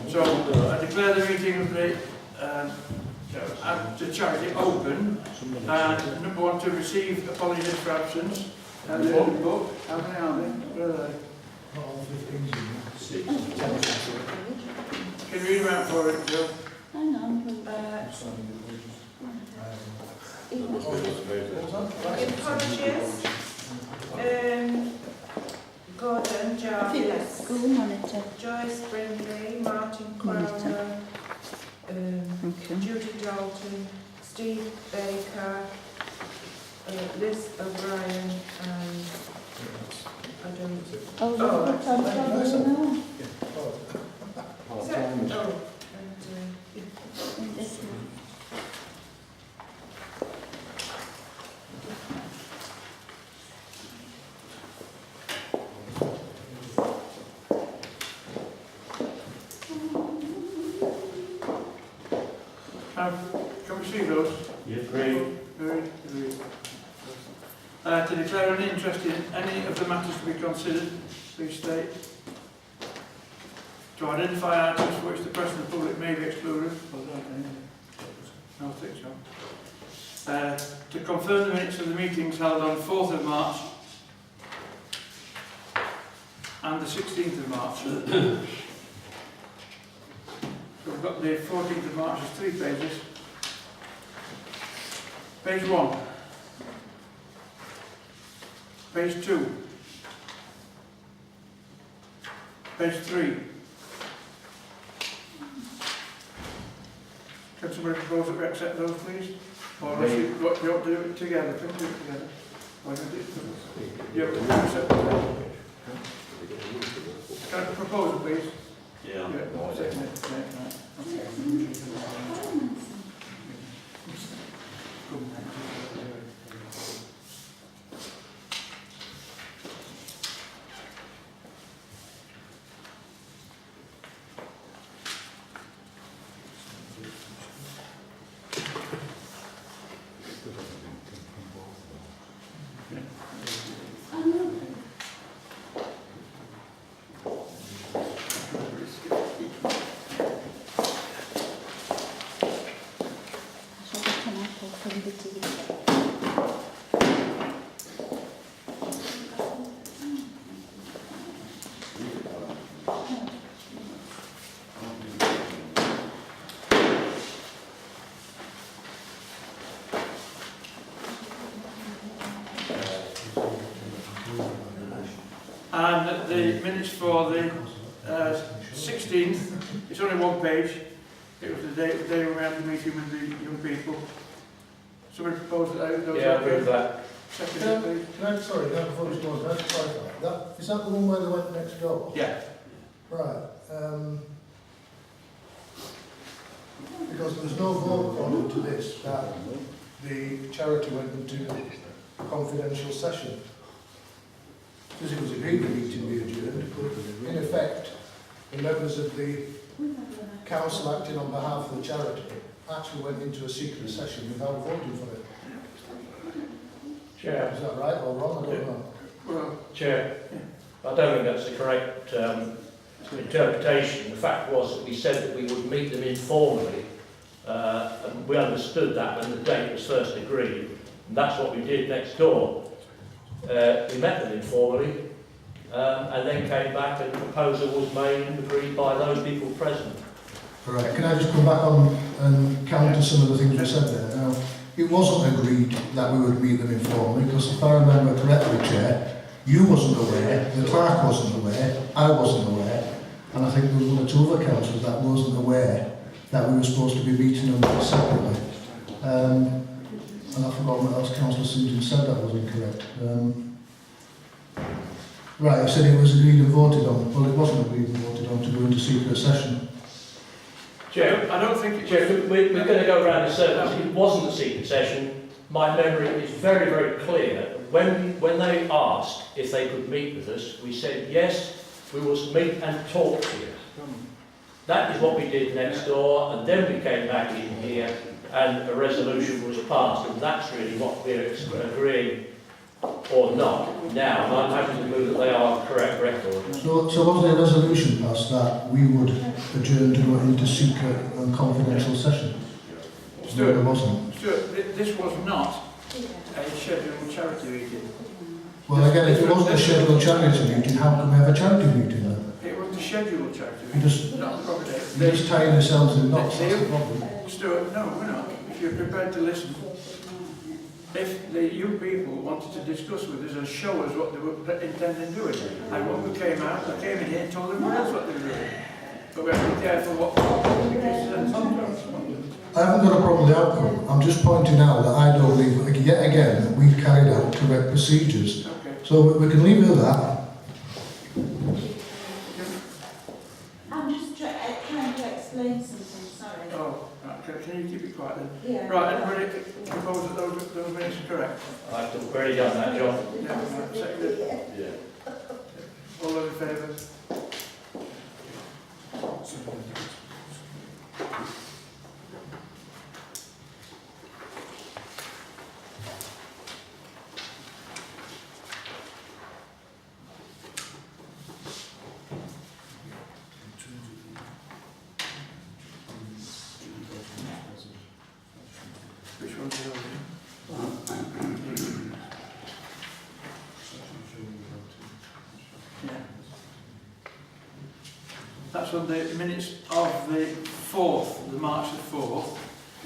So I declare the meeting of the charity open. And number one, to receive apologies for absence. And the book, how many are there? Where are they? All 15. 6. Can you read them out for it, Joe? Hang on. Apologies. Gordon Jarvis, School monitor. Joyce Brindley, Martin Crowder, Judy Dalton, Steve Baker, Liz O'Brien, and I don't. Oh, Oh, that's that's no. Is that? Oh, In this one. Can we see those? You agree? Agreed. To declare an interest in any of the matters to be considered, please state. To identify items for which the press and the public may be excluded. No, I think so. To confirm the minutes of the meetings held on 4th of March and the 16th of March. So we've got the 14th of March as 3 pages. Page 1. Page 2. Page 3. Can somebody propose that we accept those, please? Or unless you want to do it together, can we do it together? Or can we do it together? Yeah, we can accept them. Can I propose it, please? Yeah. Yeah, second it. Yeah, right. Okay. And the minutes for the 16th, it's only 1 page. It was the day when we had the meeting with the young people. Somebody proposed that those Yeah, I agree with that. Second, please. Sorry, before we go on, can I clarify? Is that the one where they went next door? Yeah. Right. Because there was no vote according to this that the charity went into a confidential session. Because it was agreed the meeting be adjourned, but in effect, the members of the council acting on behalf of the charity actually went into a secret session without voting for it. Chair. Is that right or wrong? I don't know. Well, Chair, I don't think that's the correct interpretation. The fact was that we said that we would meet them informally, and we understood that when the date was first agreed, and that's what we did next door. We met them informally, and then came back and a proposal was made and agreed by those people present. Right, can I just come back on and counter some of the things you said there? Now, it wasn't agreed that we would meet them informally, because if I remember correctly, Chair, you wasn't aware, the clerk wasn't aware, I wasn't aware, and I think there was 1 or 2 other councillors that wasn't aware that we were supposed to be meeting them separately. And I've forgotten what else Councillor Susan said that was incorrect. Right, I said it was agreed and voted on. Well, it wasn't agreed and voted on to go into secret session. Chair, I don't think Chair, we're going to go around in circles. It wasn't a secret session. My memory is very, very clear. When they asked if they could meet with us, we said, yes, we will meet and talk to you. That is what we did next door, and then we came back in here and a resolution was passed, and that's really what we're agreeing or not now, and I'm happy to move that they are correct record. So was there a resolution passed that we would adjourn to go into secret and confidential session? No, there wasn't. Stuart, this was not a scheduled charity meeting. Well, again, if it wasn't a scheduled charity meeting, how can we have a charity meeting then? It was the scheduled charity You meeting, just, not the proper date. you're just tying yourselves in knots, that's the problem. Stuart, no, we're not. If you're prepared to listen. If you people wanted to discuss with us and show us what they were intending doing, and when we came out, we came in here and told everyone else what they were doing. But we have to be careful what because sometimes. I haven't got a problem with the outcome. I'm just pointing out that I don't believe, yet again, we've carried out correct procedures. Okay. So we can leave it at that. I'm just trying to explain something, sorry. Oh, right, can you keep it quiet then? Yeah. Right, everybody propose that those minutes are correct? I've already done that, John. Yeah, right, seconded. Yeah. All those in favour? Which one's the other? Yeah. That's on the minutes of the 4th, the March the 4th.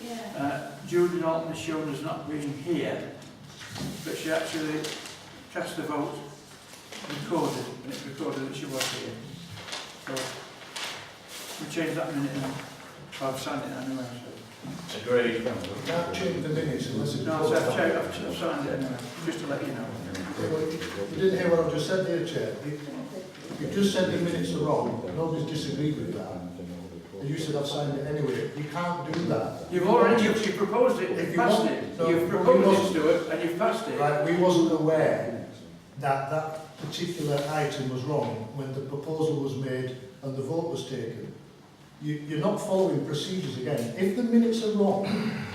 Yeah. Judy Dalton is shown as not being here, but she actually cast a vote, recorded, and it's recorded that she was here. So, we changed that minute now. I've signed it anyway. Agreed. You can't change the minutes unless it's... No, so I've signed it anyway, just to let you know. You didn't hear what I've just said there, Chair. You just said the minutes are wrong. Nobody's disagreed with that. And you said I've signed it anyway. You can't do that. You've already, you proposed it, If you've you passed want- it. no, You've we proposed wasn't- it, Stuart, and you've passed it. Right, we wasn't aware that that particular item was wrong when the proposal was made and the vote was taken. You're not following procedures again. If the minutes are wrong,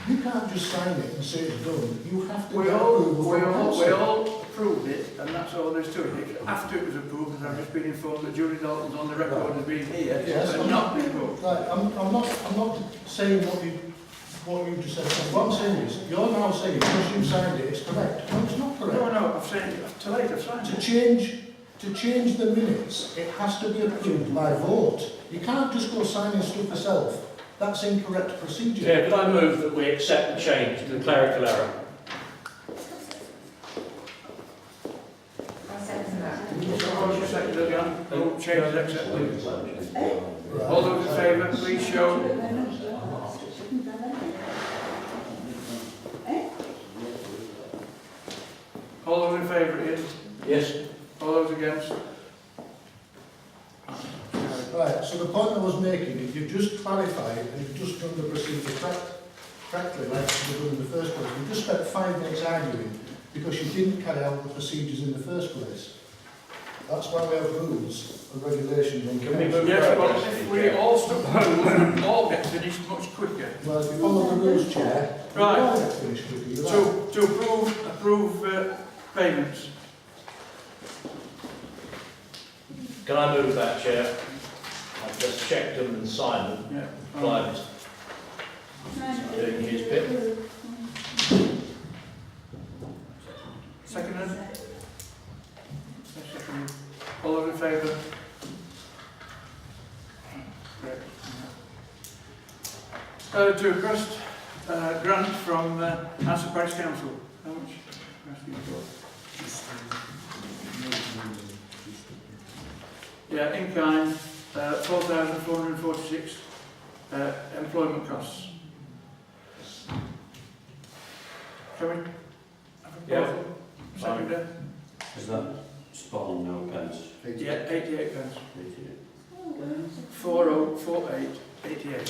you can't just sign it and say it's done. You have to We get all, approval from the council. we all approved it, and that's all there is to it. It's after it was approved, and I've just been informed that Julie Dalton's on the record as being here, Yes, and not been approved. Right, I'm not saying what you just said. What I'm saying is, you're now saying because you signed it, it's correct. No, it's not correct. No, I've signed it, too late, I've signed it. To change the minutes, it has to be approved by vote. You can't just go signing stuff yourself. That's incorrect procedure. Yeah, could I move that we accept the change to the clerical error? I'll second that. Suppose you second it again, no change is accepted. Right. All those in favour, please show. All those in favour, Ian? Yes. All those against? Right, so the point I was making is you've just clarified and you've just done the procedure correctly like you did in the first place. You just spent 5 minutes arguing because you didn't carry out the procedures in the first place. That's why we have rules and regulations and Can we move Yes, well, if we all stuck to the rules, we'd all get finished much quicker. Well, if you follow the rules, Chair, Right. you will get finished quickly. You're right. To approve payments. Can I move that, Chair? I've just checked them and signed them. Yeah. Clive's doing his bit. Seconded? Seconded. All those in favour? Great. To request grant from Anston Parish Council. How much? Asking for? Yeah, in kind, 4,446 employment costs. Can we have a Yeah. proposal? Seconder? Is that spot on now, pence? Yeah, 88 pence. 404888.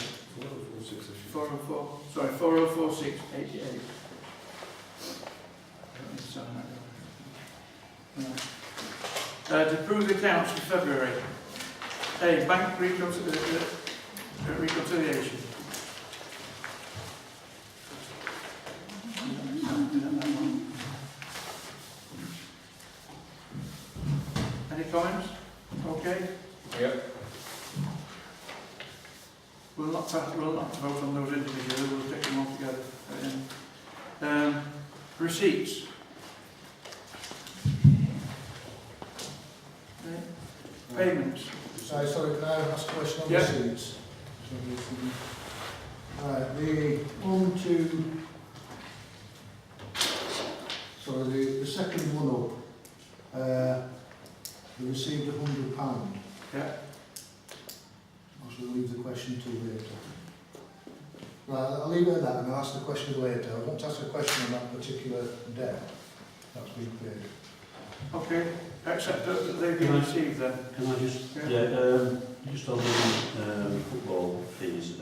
404, sorry, 404688. To approve the accounts for February. A, bank reconciliation. We'll not vote on those individually, we'll take them all together. Receipts. Payments. Sorry, can I ask a question on Yeah. receipts? Right, the second one up, they received £100. Yeah. I should leave the question till later. Right, I'll leave it at that and I'll ask the question later. I want to ask a question on that particular debt that's been paid. Okay, accept that they've been received then. Can I just, just on the football fees,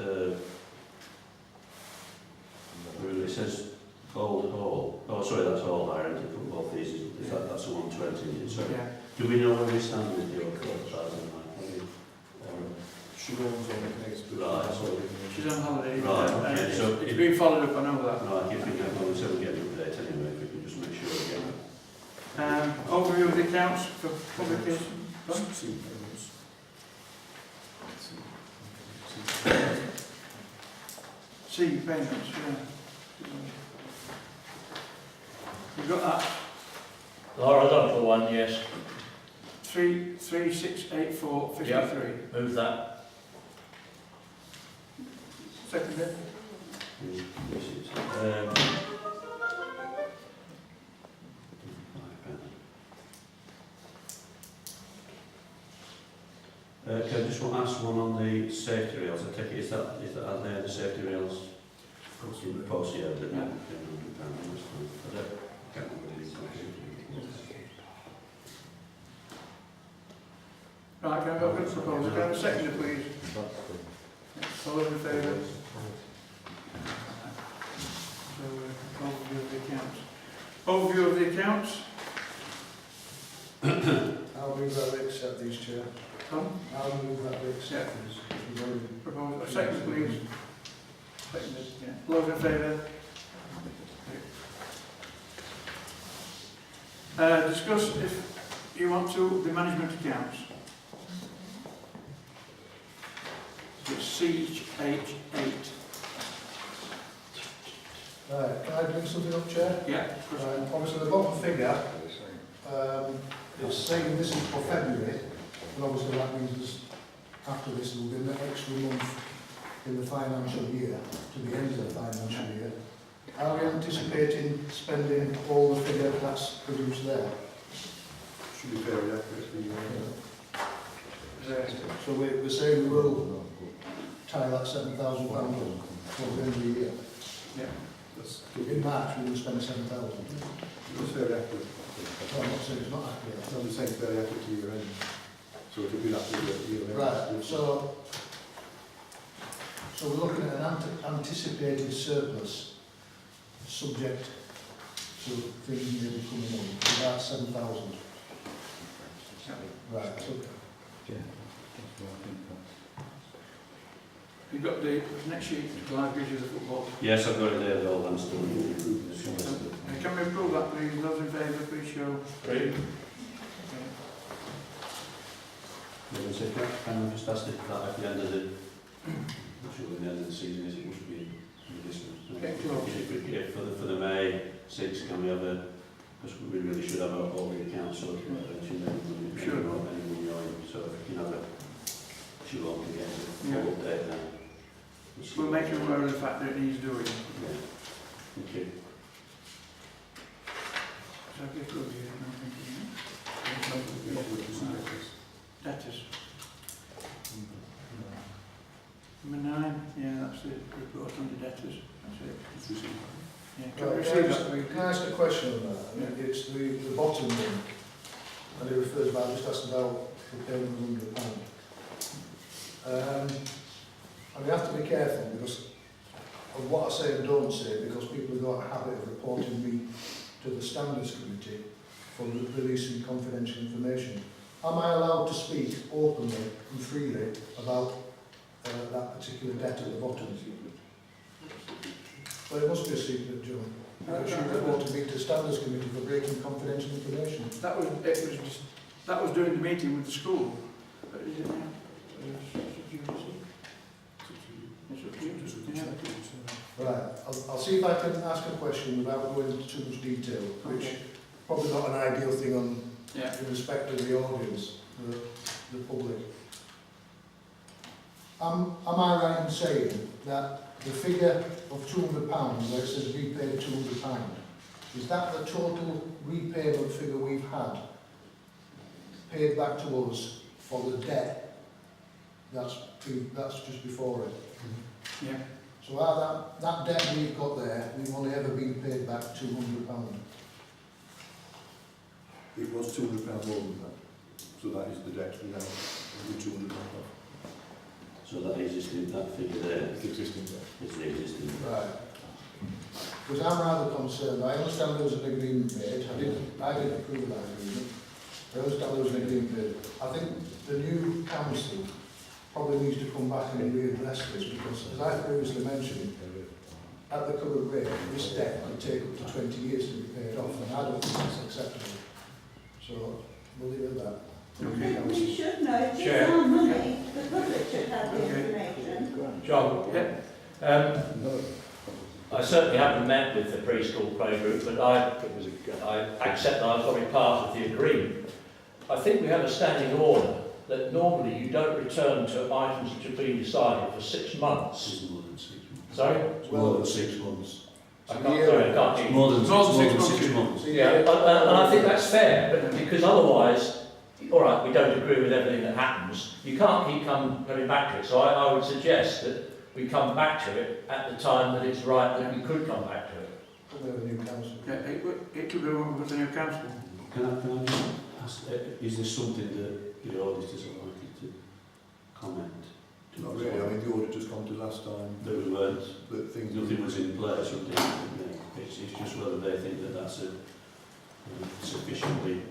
where it says Old Hall, oh sorry, that's all there, isn't it? Football fees, is that's the 120, so Yeah. do we know where we stand with your 4,000? She runs on the case. Right, so, She's on holiday. Right, and okay, it's, so it's if- been followed up, I know that. right, if we can, well, so we get an update anyway, if we can just make sure we get it. Overview of the accounts for publication. C, payments, yeah. You've got that? Horizontal one, yes. 368453. Yeah. Move that. Seconded. Can I just ask one on the safety rails? I take it, is that are they the safety rails? In the post, yeah, but Yeah. I can't remember the exact. Right, can I have a good proposal? Can I have a seconder, please? All those in favour? So, overview of the accounts. Overview of the accounts. I'll move that we accept these, Chair. Come, I'll move that we accept these. We've already- proposal, a second, please. Seconded, yeah. All those in favour? Discuss if you want to, the management accounts. It's CH8. Right, can I bring something up, Chair? Yeah. Obviously, the bottom figure, it's saying this is for February, and obviously that means there's, after this there will be an extra month in the financial year, to the end of the financial year. Are we anticipating spending all the figure that's produced there? Should be very accurate. So we're saying we will tie that £7,000 for the end of the year. Yeah. In March we will spend 7,000. It's very accurate. Well, I'm not saying it's not accurate. I'm just saying it's very accurate to year end. So it could be that year end. Right, so we're looking at an anticipated surplus subject to things maybe coming in, about 7,000. Right, okay. You've got the next sheet, the libraries of the football. Yes, I've got it there, the old Anston. Can we approve that, please? Those in favour, please show. Three. Can I just ask if that at the end of the, surely the end of the season is it must be medicinal. Okay, sure. If for the May 6, can we have a, because we really should have all the accounts sorted out, don't you? Sure. Anyone going, so if you can have a, she won't get a full Yeah. update then. We'll make you aware of the fact that it needs doing. Yeah. Thank you. So I'll get through here, I'm thinking, debtors. Number 9, yeah, that's the report on the debtors. That's it. Yeah, can we Right, receive that, please? can I ask a question on that? I mean, it's the bottom one, and it refers back, just asked about the payment of £100. And we have to be careful because of what I say and don't say, because people have got a habit of reporting me to the Standards Committee for releasing confidential information. Am I allowed to speak openly and freely about that particular debt at the bottom? Well, it must be a secret, John. Because you reported me to the Standards Committee for breaking confidential information. That was during the meeting with the school. But is it now? Right, I'll see if I can ask a question without going into too much detail, which probably not an ideal thing in respect of the audience, the public. Am I right in saying that the figure of £200, where it says repaid £200, is that the total repayment figure we've had paid back to us for the debt that's just before it? Yeah. So that debt we've got there, we've only ever been paid back £200. It was £200 more than that. So that is the debt we have, the £200 off. So that existing, that figure there It's existing debt. is the existing. Right. Because I'm rather concerned. I understand there was an agreement made. I did approve of that agreement. I understand there was an agreement made. I think the new council probably needs to come back and readdress this, because, as I previously mentioned, at the current rate, this debt could take up to 20 years to be paid off, and I don't think that's acceptable. So, we'll leave it at that. Okay. We should know, it's Chair. our money, the public should have the information. John? Yeah. I certainly haven't met with the preschool play group, but I accept that I was probably part of the agreement. I think we have a standing order that normally you don't return to items which have been decided for 6 months. It's more than 6 months. Sorry? It's more than 6 months. I can't hear It's you. more than More than 6 6 months. Yeah, and I think that's fair, but because otherwise, all right, we don't agree with everything that happens. You can't keep coming back to it. So I would suggest that we come back to it at the time that it's right that we could come back to it. We have a new council. Yeah, it could be one with the new council. Can I just ask, is this something that the auditors are likely to comment? Not really. I mean, the auditor's come to last time That we weren't, that things nothing was in place, or anything. It's just whether they think that that's a sufficiently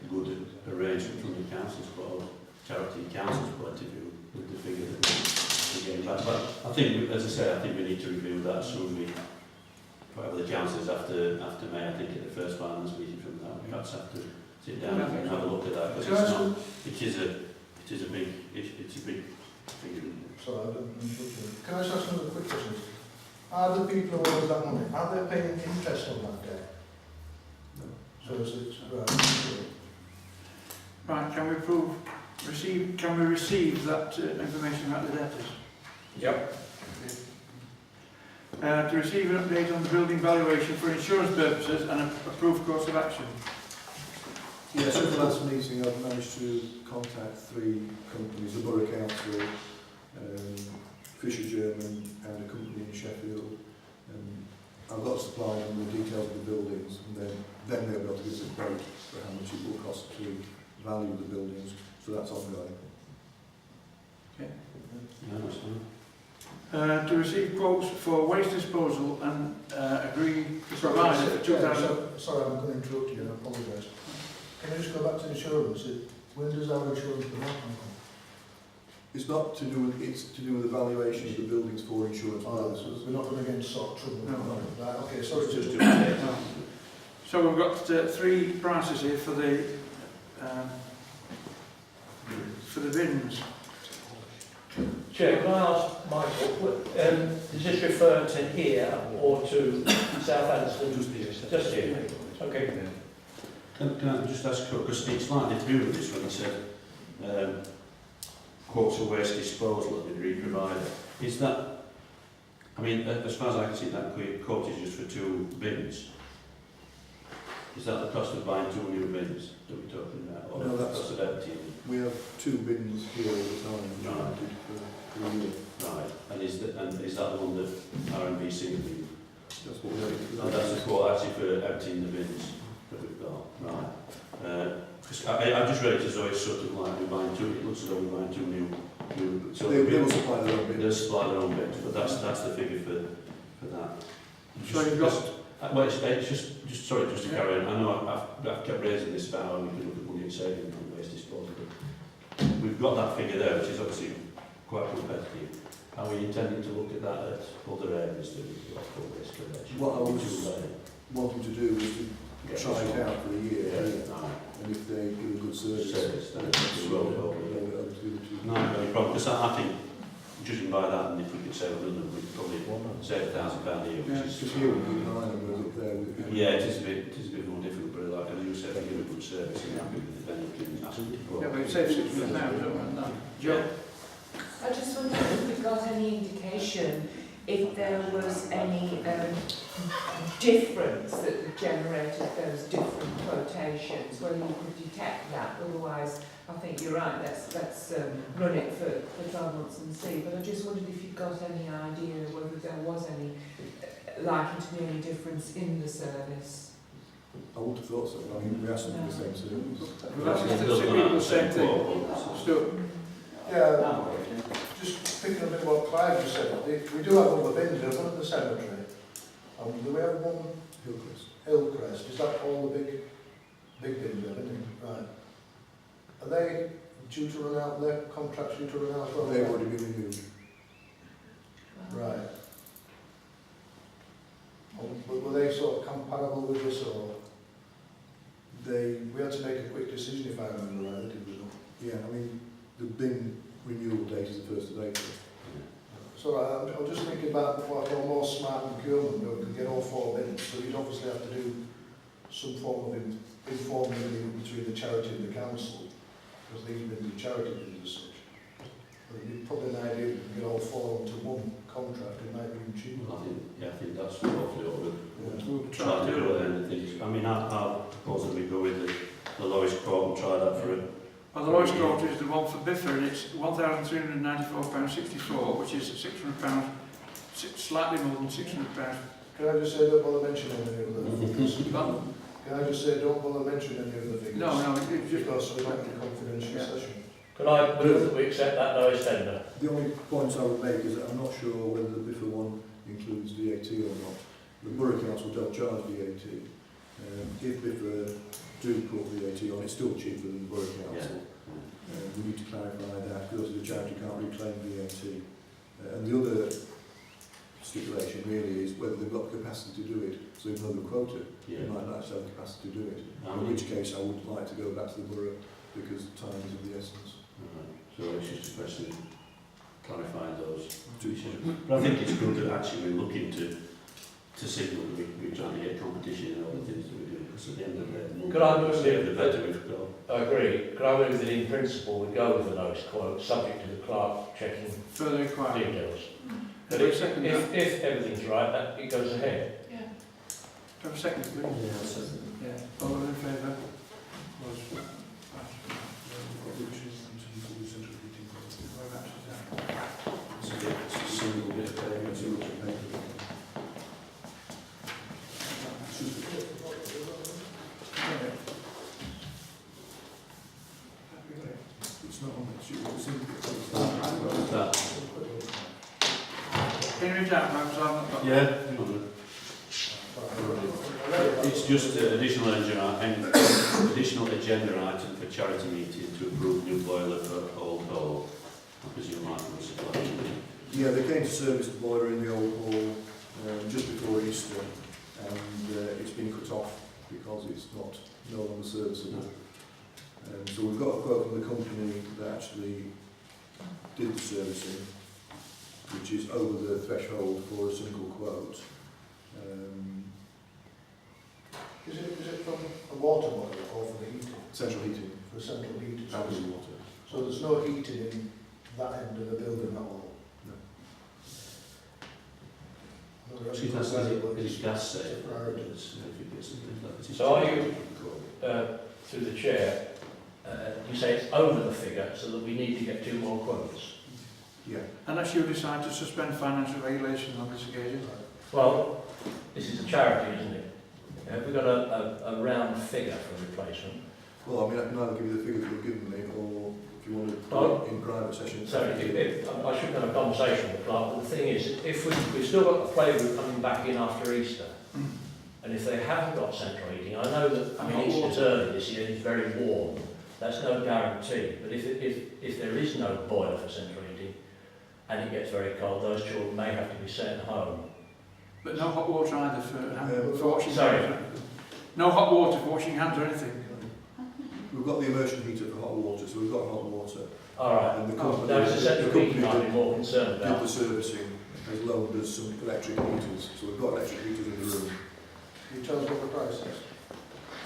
good arrangement from the council's or charity council's point of view with the figure that we're getting back. But I think, as I say, I think we need to review that soon. Whatever the councillors after May, I think at the first finance meeting from that, we perhaps have to sit down and have a look at that, because it's not, it is a big figure. Sorry, I don't interrupt you. Can I just ask another quick question? Are the people who owe that money, are they paying interest on that debt? No. So is it, right. Right, can we receive that information about the debtors? Yep. To receive an update on the building valuation for insurance purposes and approve course of action. Yes, at the last meeting I've managed to contact 3 companies, the Borough Council, Fisher German and a company in Sheffield. I've got to supply them the details of the buildings, and then they'll be able to give us a quote for how much it will cost to value the buildings, so that's ongoing. Okay. Yeah, that's fine. To receive quotes for waste disposal and agree to provide it for 2000. Sorry, I'm going to interrupt you, and I apologise. Can you just go back to insurance? When does our insurance come out? It's not to do with, it's to do with the valuation of the buildings for insurance purposes. We're not going to get into sort of trouble. No. Right, okay, sorry. Just to do it. So we've got 3 prices here for the bins. Chair, can I ask Michael, does this refer to here or to South Anston? Just here. Okay. Can I just ask, because it's slightly through with this when I said quotes for waste disposal that we provide. Is that, I mean, as far as I can see, that quote is just for 2 bins. Is that the cost of buying 2 new bins that we're talking about? Or No, the that's- cost of emptying? We have 2 bins here all the time, Right. for a year. Right. And is that the one that RMBC will be? That's what we have. And that's the quote actually for emptying the bins that we've got. Right. Because I'm just ready to so it's sort of like we're buying 2, it looks as though we're buying 2 new So they will supply their own bins. They'll supply their own bins, but that's the figure for that. So you've got Well, it's just sorry, just to carry on. I know I've kept raising this about how we can look at money saving from waste disposal, but we've got that figure there, which is obviously quite competitive. Are we intending to look at that at other areas that we've got for waste collection? What I was wanting to do is to try it out for a year, and if they give a good service, then it's rolled over. roll it over to the 2. No, no problem, because I think judging by that, and if we could save another, we could probably save £1,000 a year, which is Just here, we can line them up there with. yeah, it is a bit more difficult, but like as you said, they give a good service, and happy with the benefit. Yeah, but it saves £600, don't it? Joe? I just wondered if we got any indication if there was any difference that generated those different quotations, whether you could detect that. Otherwise, I think you're right, let's run it for 12 months and see. But I just wondered if you got any idea whether there was any likely to be any difference in the service. I would have thought so. I mean, we asked them for the same service. Well, that's the people the same thing. Stuart? Yeah, just thinking a bit what Clive just said, we do have other bins, don't we, at the cemetery? Do we have one? Hillcrest, is that all the big bins there, isn't it? Right. Are they due to run out, their contracts due to run out as well? They've already been renewed. Right. Were they sort of comparable with this, or? We had to make a quick decision, if I remember right, did we not? Yeah, I mean, the bin renewal date is the 1st of April. So I'm just thinking about what I call more smart procurement, where we could get all 4 bins, so you'd obviously have to do some form of informal agreement between the charity and the council, because these bins are charity bins as such. But it'd be probably an idea if we could get all 4 onto one contract, it might be even cheaper. I think that's hopefully what we'll We'll try to do at the end of things. I mean, I propose that we go with the lowest quote and try that for it. Well, the lowest quote is the one for Biffa, and it's £1,394.64, which is £600, slightly more than £600. Can I just say, don't bother mentioning any of the figures? Can I just say, don't bother mentioning any of the figures? No, it's just... Because we're not in a confidential Yeah. session. Could I move that we accept that lowest tender? The only point I would make is that I'm not sure whether the Biffa one includes VAT or not. The Borough Council don't charge VAT. If Biffa do put VAT on, it's still cheaper than the Borough Council. We need to clarify that, because the charity can't reclaim VAT. And the other stipulation really is whether they've got the capacity to do it. So even though they've quoted, they might not actually have the capacity to do it. In which case I would like to go back to the Borough, because time is of the essence. So it's just a question of clarifying those two issues. But I think it's good that actually we're looking to signal that we're trying to get competition in all the things that we do. Because at the end of the day, Could I move the better we've got. I agree. Could I move that in principle we go with the lowest quote, subject to the clerk checking Further inquiry. details? But Have a if second, that? if everything's right, that it goes ahead. Have a second, please. Yeah. All those in favour? It's a single bit of payment, so much of payment. It's not on the sheet, it's in Can you read that, man? Because I've not got Yeah. It's just an additional agenda item for charity meeting to approve new boiler for Old Hall. I presume Michael was supplying. Yeah, they came to service the boiler in the old hall just before Easter, and it's been cut off because it's no longer serviceable. So we've got a quote from the company that actually did the servicing, which is over the threshold for a single quote. Is it from a water boiler or for the heating? Central heating, For central heating? and water. So there's no heating in that end of the building at all? No. No, the rest Is of the site works. it gas safe? Priorities. So are you, through the chair, you say it's over the figure, so that we need to get 2 more quotes? Yeah. Unless you decide to suspend financial regulations on this occasion. Well, this is a charity, isn't it? Have we got a round figure for replacement? Well, I mean, I can either give you the figure that you've given me, or if you want to Oh. put it in private session. So I should have a conversation with the clerk, but the thing is, if we've still got the playroom coming back in after Easter, and if they haven't got central heating, I know that, I mean, Easter's early this year, it's very warm, that's no guarantee, but if there is no boiler for central heating, and it gets very cold, those children may have to be sent home. But no hot water either for washing Sorry. hands. No hot water for washing hands or anything. We've got the immersion heater for hot water, so we've got hot water. All right. And the Oh, company, no, it's a the central company heating I'd be more concerned did about. the servicing has loaned us some electric heaters. So we've got electric heaters in the room. You tell us what the price is.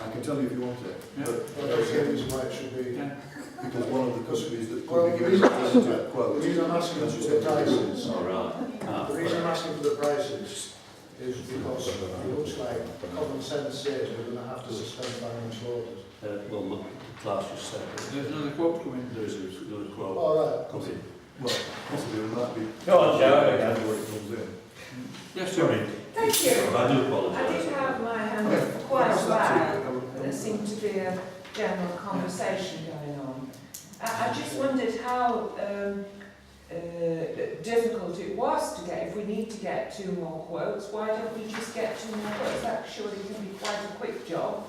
I can tell you if you want it. Yeah. But I don't see any reason why it should be. Yeah. because one of the companies that Well, could be the given reason- positive quote. The reason I'm asking That's for just the what it is. prices, All right. the reason I'm asking for the prices is because it looks like common sense says we're going to have to suspend financial orders. Well, the class just said There's another quote coming. there is another quote All right. coming. Well, possibly it might be. Go on, Joe, okay. Where it comes in. Yes, Sorry. sorry. Thank you. I do I apologise. did have my hand up for quite a while. There seemed to be a general conversation going on. I just wondered how difficult it was to get, if we need to get 2 more quotes, why don't we just get 2 more quotes? That surely can be quite a quick job,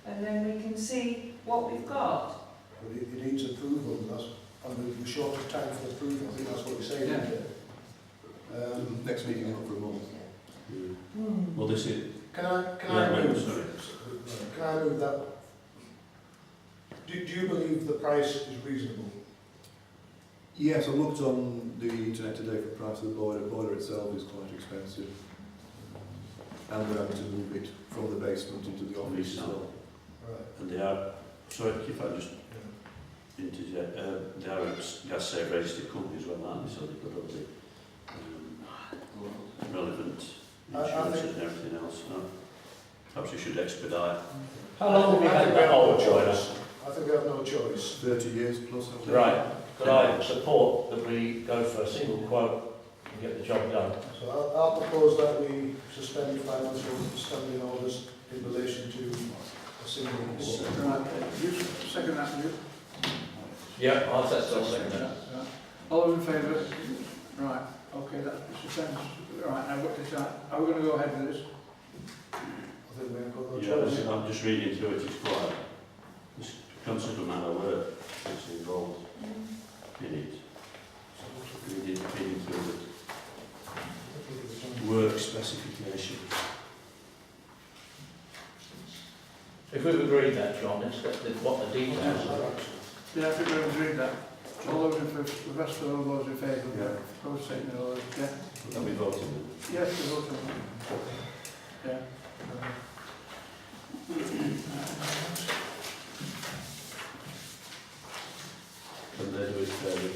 and then we can see what we've got. But it needs approval, and that's, and the shortest time for approval, I think that's what we're saying. Yeah. Isn't it? Next meeting is not for a month. Well, this is. Can I Yeah, move? sorry. Can I move that? Do you believe the price is reasonable? Yes, I looked on the internet today for the price of the boiler. The boiler itself is quite expensive. And we're having to move it from the basement into the office as well. Right. And they are, sorry if I just interject, they are a gas safe registered company as well, aren't they? So they've got all the relevant insurances and everything else. No? Perhaps we should expedite. How long have we had that old boiler? I think we have no choice. 30 years plus. I think. Right. Could I support that we go for a single quote and get the job done? So I'll propose that we suspend financial standing orders in relation to a single Right. You second that, you? Yeah, I'll second that. Right. All those in favour? Right. Okay, that's suspended. Right, now what is that? Are we going to go ahead with this? I think we have got no Yeah, choice. I'm just reading through it. It's quite a considerable amount of work that's involved in it. Reading through the work specification. If we've agreed that, John, let's get what the details are. Yeah, I think we've agreed that. All those in favour, the rest of all those in favour? Yeah. Those saying no, yeah? Can we vote on Yes, we vote on that. Yeah. Can they do it fairly?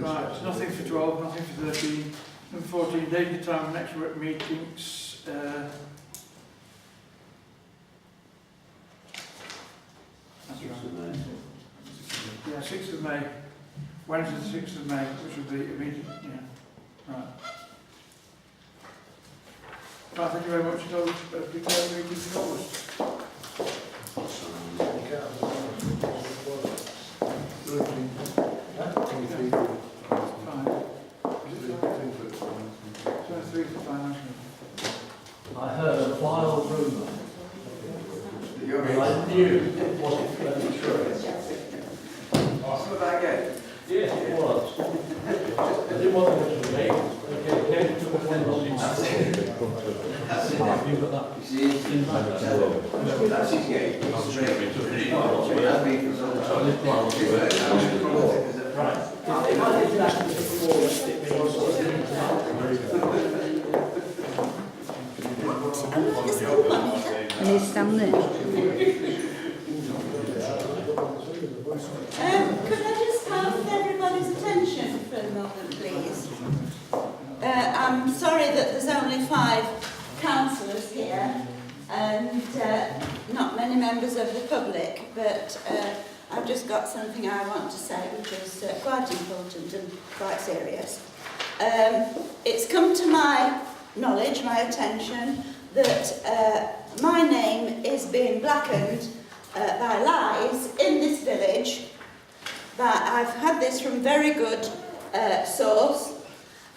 Right, it's nothing for 12, nothing for 13. Number 14, date and time of next work meetings. That's right. Yeah, 6th of May. Wednesday the 6th of May, which will be immediate, yeah. Right. Right, thank you very much. Those declare the meeting closed. You can't have Fine. Is it fine? 23 for financial. I heard a wild rumour. I knew it wasn't going to be true. So that again? Yes, it was. I didn't want it to be me. It came to a tendency. You've got that. You see, that's his game. He's straight. That's me for some time. Right. If I did that before, And he's standing. Could I just have everybody's attention for a moment, please? I'm sorry that there's only 5 councillors here and not many members of the public, but I've just got something I want to say which is quite important and quite serious. It's come to my knowledge, my attention, that my name is being blackened by lies in this village. But I've had this from very good source.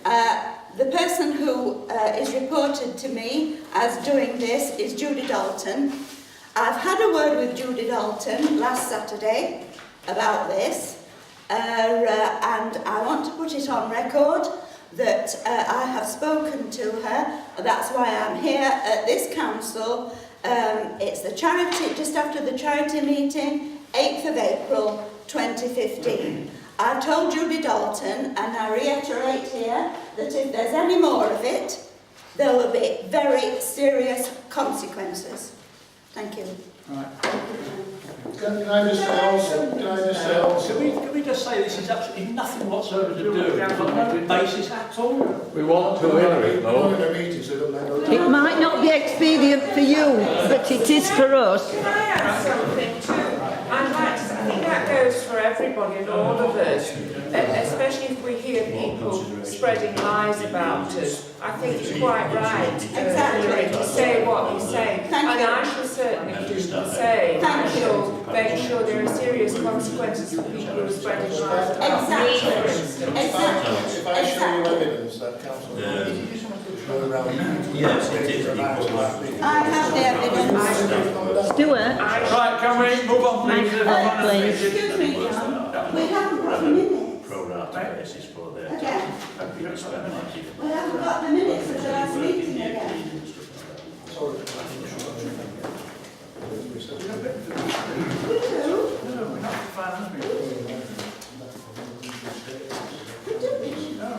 The person who is reported to me as doing this is Judy Dalton. I've had a word with Judy Dalton last Saturday about this, and I want to put it on record that I have spoken to her. That's why I'm here at this council. It's the charity, just after the charity meeting, 8th of April 2015. I've told Judy Dalton, and I reiterate here, that if there's any more of it, there will be very serious consequences. Thank you. Right. Can I just say also, Can we just say this is absolutely nothing whatsoever to do with it, on no basis at all? We want to hear it, though. It might not be expedient for you, but it is for us. Can I add something too? I think that goes for everybody and all of us, especially if we hear people spreading lies about us. I think it's quite right Exactly. to say what you say. Thank And you. I shall certainly do the same. Thank I shall make sure there are serious consequences for people who are spreading lies about me, for instance. Exactly. if I show you evidence that council go around... Yes, it is. I have the evidence. Stuart, Right, can we move on, please? Excuse me, John. We haven't got the minutes. Pro rata basis for their Again. We haven't got the minutes of the last meeting again. We do. No, we're not the finance meeting. No.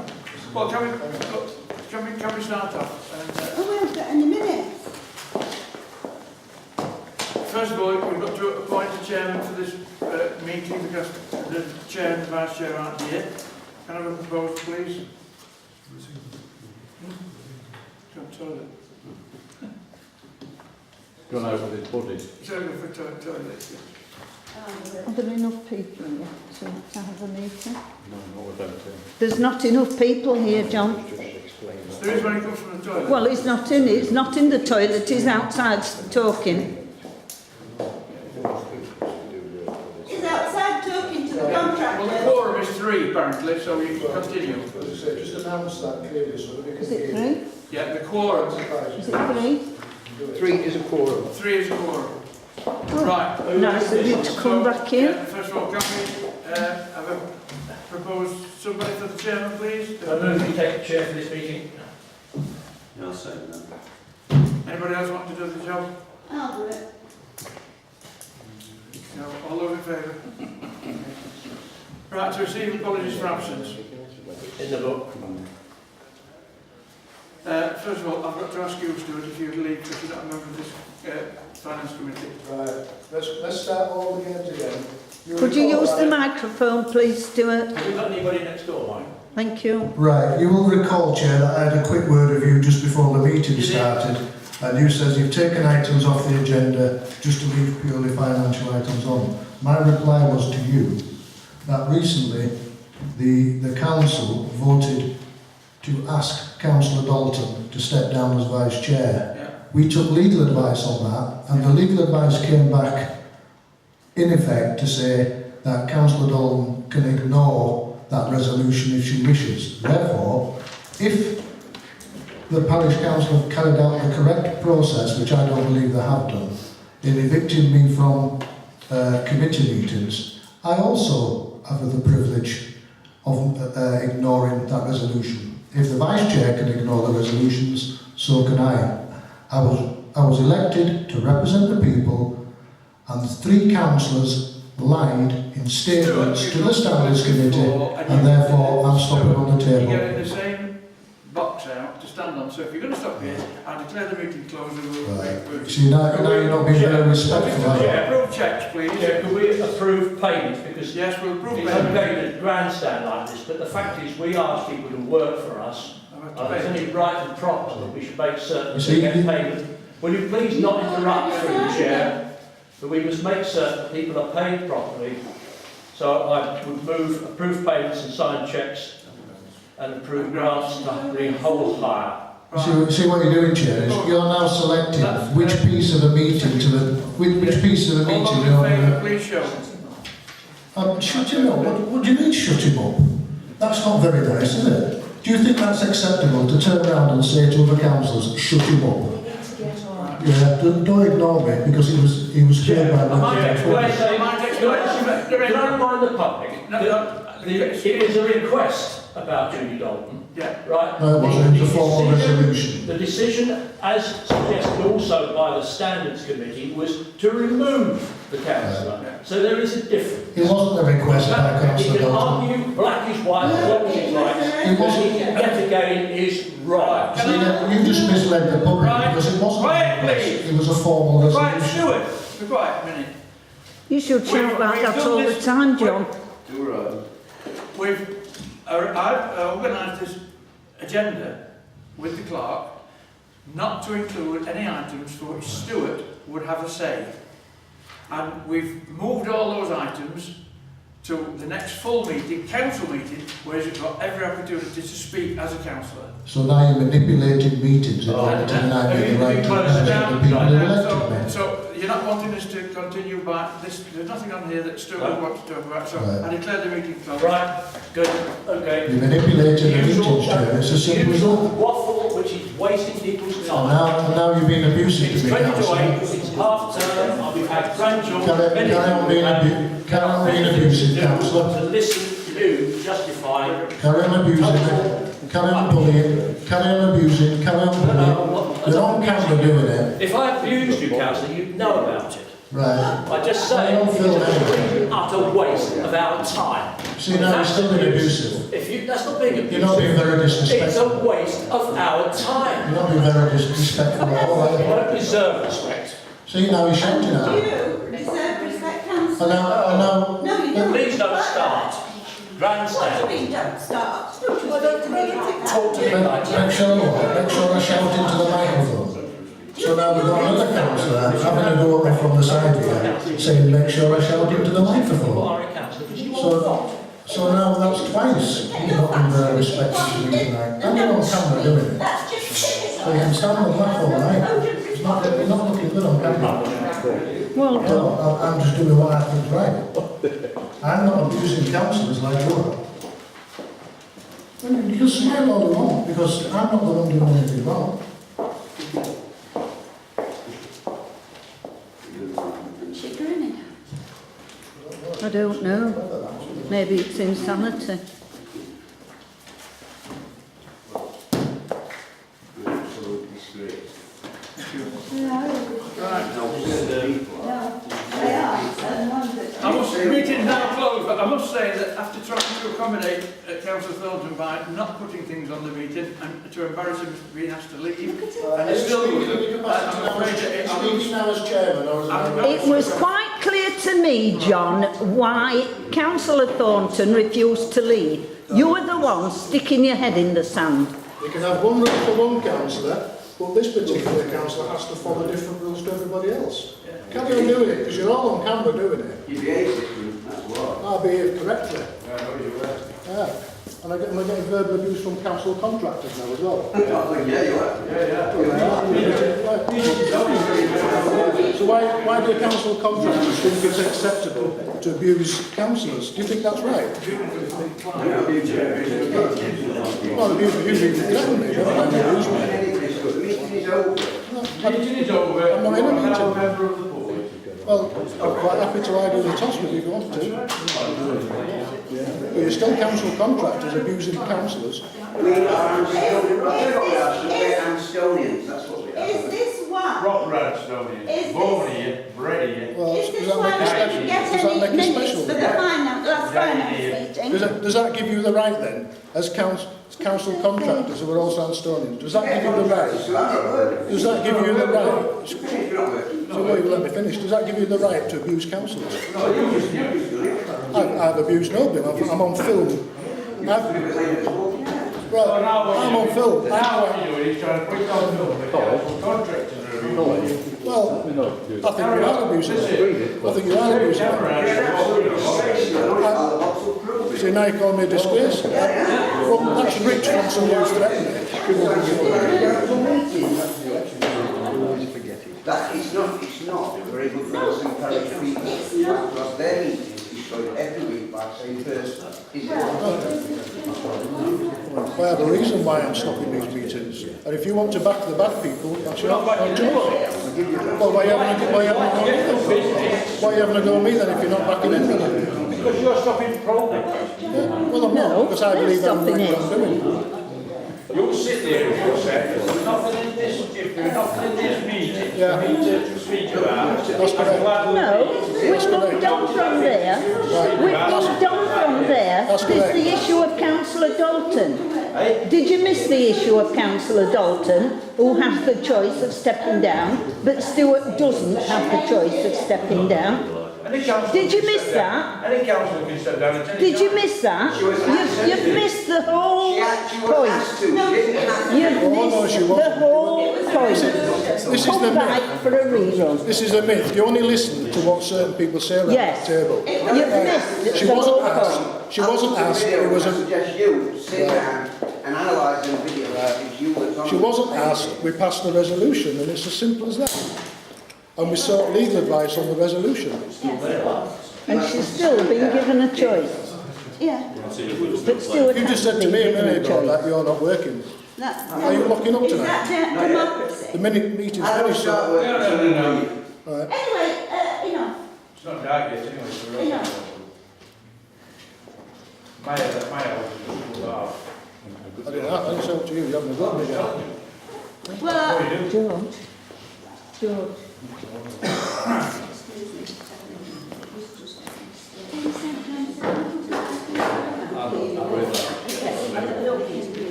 Well, can we start off? And, Oh, we haven't got any minutes. first of all, we've got to appoint a chairman for this meeting because the chair and the vice chair aren't here. Can I have a proposal, please? Toilet. Gone over this body. Toilet for toilet. are there enough people here to have a meeting? No, I don't think. There's not enough people here, John. There is when he comes from the toilet. Well, he's not in it. He's not in the toilet. He's outside talking. He's outside talking to the Well, the contractor. quorum is 3 apparently, so we can continue. Just announce that clearly so that we can Is it hear. 3? Yeah, the quorum. Is it 3? 3 is a quorum. 3 is a quorum. Right. Nice of you to come back in. Yeah, first of all, can we have a proposed somebody for the chairman, please? I move you take the chair for this meeting. I'll say that. Anybody else want to do the job? I'll do it. No, all those in favour? Right, to receive apologies for absence. In the book. First of all, I've got to ask you, Stuart, if you'd leave because you're not a member of this finance committee. Right, let's start all again again. Could you use the microphone, please, Stuart? Have we got anybody next door, Mike? Thank you. Right, you will recall, Chair, that I had a quick word with you just before the meeting started, and you said you've taken items off the agenda just to leave purely financial items on. My reply was to you that recently the council voted to ask Councillor Dalton to step down as Vice Chair. Yeah. We took legal advice on that, and the legal advice came back in effect to say that Councillor Dalton can ignore that resolution if she wishes. Therefore, if the parish council have carried out the correct process, which I don't believe they have done, in evicting me from committee meetings, I also have the privilege of ignoring that resolution. If the Vice Chair can ignore the resolutions, so can I. I was elected to represent the people, and 3 councillors lied in statements to the Standards Committee, and therefore I'm stopping on the You're table. getting the same box out to stand on, so if you're going to stop here, I declare the meeting closed and we'll... Right. See, now you're not being very respectful, are you? Yeah, approve checks, please. Yeah, could we approve payments? Because Yes, we'll approve it's payments. okay to grandstand like this, but the fact is we ask people to work for us. It's only right and proper that we should make certain that they get payment. Will you please not interrupt through the chair? But we must make certain that people are paid properly. So I would move approve payments and sign cheques and approve grants to the whole hire. See what you're doing, Chair, is you're now selecting which piece of the meeting to the... which piece of the All meeting those you're... in favour, please show. Shut him up. What do you mean shut him up? That's not very nice, is it? Do you think that's acceptable to turn around and say to other councillors, shut him up? Yeah, don't ignore me because he was heard by I might the... explain, don't mind the public. It is a request about Judy Dalton. Yeah. Right? No, it wasn't. It's a formal resolution. The decision, as suggested also by the Standards Committee, was to remove the councillor. So there is a difference. It wasn't a request by He Councillor can Dalton. argue black is white, wrong is right, It what he wasn't. can get again is right. You just misled the public Right. because it wasn't a Quiet, request. please. It was a formal Quiet, resolution. Stuart. Be quiet a minute. You should shout like that all the time, John. I've organised this agenda with the clerk not to include any items for which Stuart would have a say. And we've moved all those items to the next full meeting, council meeting, where you've got every opportunity to speak as a councillor. So now you're manipulating meetings in order to deny me the right to represent the people who elected me. So you're not wanting us to continue by this, there's nothing on here that Stuart wants to talk about, so Right. I declare the meeting closed. Right, good, okay. You're manipulating the Usual- meetings, Chair. It's as simple as usual that. waffle, which is wasting people's And time. now you're being abusive It's to me, 20 to 8, Councillor. it's half term, we've had grandchildren. Carry on being abusive, Councillor. To listen to you justify. Carry on abusing me. Carry on bullying. Carry on abusing. Carry on bullying. You're on camera doing it. If I abused you, councillor, you'd know about it. Right. I just say I don't it's feel a that. complete utter waste of our time. See, now you're still being abusive. If you, that's not being abusive. You're not being very It's disrespectful. a waste of our time. You're not being very disrespectful at all, are I you? don't deserve respect. See, now you're shouting at me. You deserve respect, And councillor. now, No, you don't. Please don't start. What Grandstand. do you mean, don't start? Don't you I don't speak to me like that? talk to me like that. make sure I shout into the microphone. So now we've got another councillor having a go at me from the side here, saying make sure I shout into the You microphone. are a councillor because you are not. So now that's twice you're not being very respectful to me tonight. And you're on camera doing it. That's just So you can stand and laugh all night. It's not, you're not looking good on camera. Well done. No, I'm just doing what I think's right. I'm not abusing councillors like you are. I mean, you can smile all you want, because I'm not the one doing anything wrong. She grinning. I don't know. Maybe it's insanity. I must, the meeting's now closed, but I must say that after trying to accommodate Councillor Thornton by not putting things on the meeting and to embarrass him for being asked to leave, and it's still good, I'm afraid that it's Speaking now as chairman or as I'm a not- It was quite clear to me, John, why Councillor Thornton refused to leave. You were the one sticking your head in the sand. You can have one rule for one councillor, but this particular councillor has to follow different rules to everybody else. Carry on doing it, because you're all on camera doing it. You behave different, that's what. I behave correctly. Yeah. And I'm getting verbal abuse from council contractors now as well. Yeah, you are. So why do council contractors think it's acceptable to abuse councillors? Do you think that's right? Well, abusing you threaten me, don't abuse me. The meeting is over. Meeting is over. I'm not in a We'll have meeting. member of the board. Well, I'm quite happy to argue the toss with you if you want to. But you're still council contractors abusing councillors. We are Anstonians, that's what we are. Is this one? Proper Anstonian, Is born this- here, bred here. Well, Is does this that why make we a special? didn't get Does that any make a minutes special? for the last finance meeting? Does that give you the right then, as council contractors who are also Anstonians? Does that give you the right? Does that give you the right? So wait, let me finish. Does that give you the right to abuse councillors? I've abused nobody. I'm on film. Well, I'm on film. Now what you're doing is trying to put it on film, the council contractors are abusing. Well, I think you are abusing it. I think you are abusing it. See, now you call me a disgrace. Well, that's rich from someone who's threatened me. That it's not very good for Anston Parish people. Because their meeting is destroyed every week by the same person. Is it? I have a reason why I'm stopping these meetings. And if you want to back the bad people, that's your choice. Well, why are you having a go at me then if you're not backing anything? Because you're stopping the problem. Well, I'm not, No, because I they're believe I'm stopping doing it. what I'm doing. You sit there and you say, there's nothing in this, if there's nothing in this meeting, Yeah. for me to speak about. That's correct. No, we've moved on from there. We've moved on from there. That's There's correct. the issue of Councillor Dalton. Did you miss the issue of Councillor Dalton, who has the choice of stepping down, but Stuart doesn't have the choice of stepping down? Did you miss that? Any councillor can step down at any Did you time. miss that? She was asked You've missed the whole She was point. asked to, she didn't have to. You've no, she missed the wasn't. whole point. This is the Come back myth. for a rerun. This is the myth. You only listen to what certain people say around Yes. the table. You've missed She the wasn't whole asked. point. She wasn't asked. It was I a. suggest you sit down and analyse the video if you were on. She wasn't asked. We passed the resolution, and it's as simple as that. And we sought legal advice on the resolution. And she's still been given a choice. Yeah. But Stuart You just hasn't said to been me a given a minute ago choice. that you're not working. That, Are you locking up is tonight? that democracy? The minute meeting's I don't finished. start So, working. No. right. Anyway, enough. It's not dark yet anyway, so we're Yeah. okay. My house is just full of. I didn't say it to you. You haven't got me yet. Well, What do you do? George.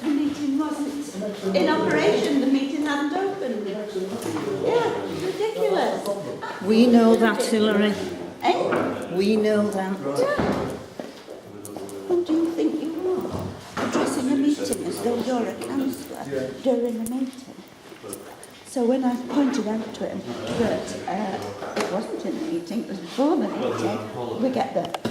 the meeting wasn't in operation, the meeting hadn't opened. Yeah, ridiculous. We know that, Hilary. Eh? We know that. Who do you think you are? Addressing a meeting as though you're a councillor during a meeting. So when I pointed out to him that it wasn't in the meeting, it was before the meeting, we get the